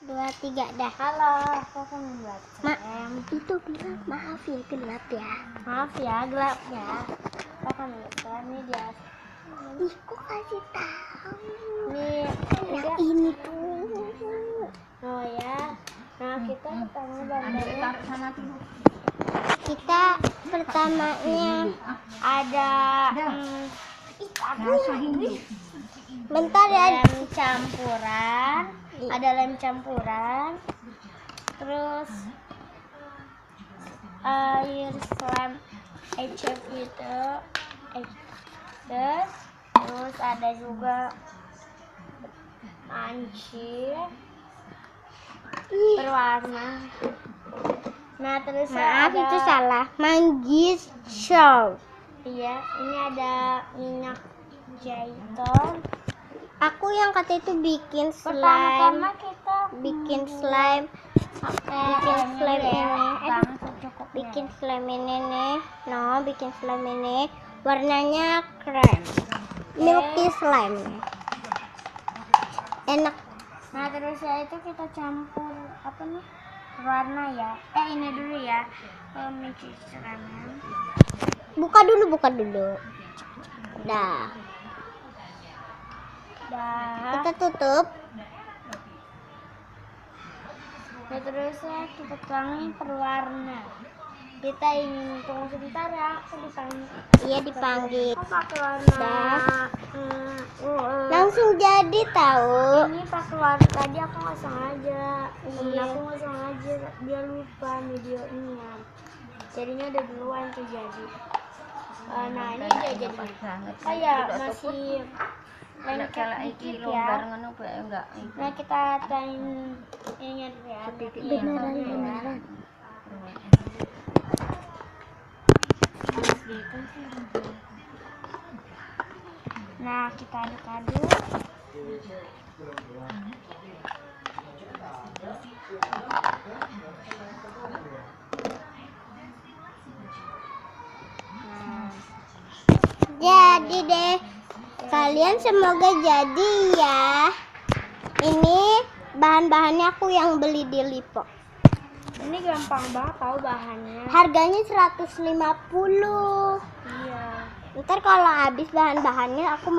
2, 3 dah. Halo, aku akan membuat Itu bilang maaf ya gelap ya. Maaf ya, gelap ya. Aku akan membuat ini dia. Ih, kok kasih tahu? Nih, Yang ini tuh. oh ya. Nah, kita pertama gambarnya. Kita pertamanya ada bentar ya, lem campuran. Ada lem campuran. Terus air selam ecep gitu. Terus ada juga panci berwarna. Nah, terus maaf ada, itu salah. Manggis show. iya, ini ada minyak jahitan. Aku yang kata itu bikin slime. Pertama-tama kita Bikin slime. Bikin slime ini. Bikin slime ini nih. No, bikin slime ini. Warnanya krem. Milky slime. Enak. Nah, terus ya itu kita campur apa nih? Warna ya. Ini dulu ya. Mencuci cermin. Buka dulu. Dah. Kita tutup. Nah, terus ya kita tuangin perwarna. Kita ingin tunggu sebentar ya. Aku dipanggil. Iya, dipanggil. Aku pakai warna. Dah. Langsung jadi tahu. Ini pakai warna tadi aku nggak sengaja. Temen aku nggak sengaja, dia lupa videonya. Jadinya udah duluan tuh jadi. Nah, ini udah jadi. Kayak masih lengket dikit ya. Nah, kita tahin ininya dulu ya. Beneran. Nah, kita aduk-aduk. Jadi deh, kalian semoga jadi ya. Ini bahan-bahannya aku yang beli di Lipo. Ini gampang banget tahu bahannya. Harganya 150. Iya. Ntar kalau habis bahan-bahannya aku mau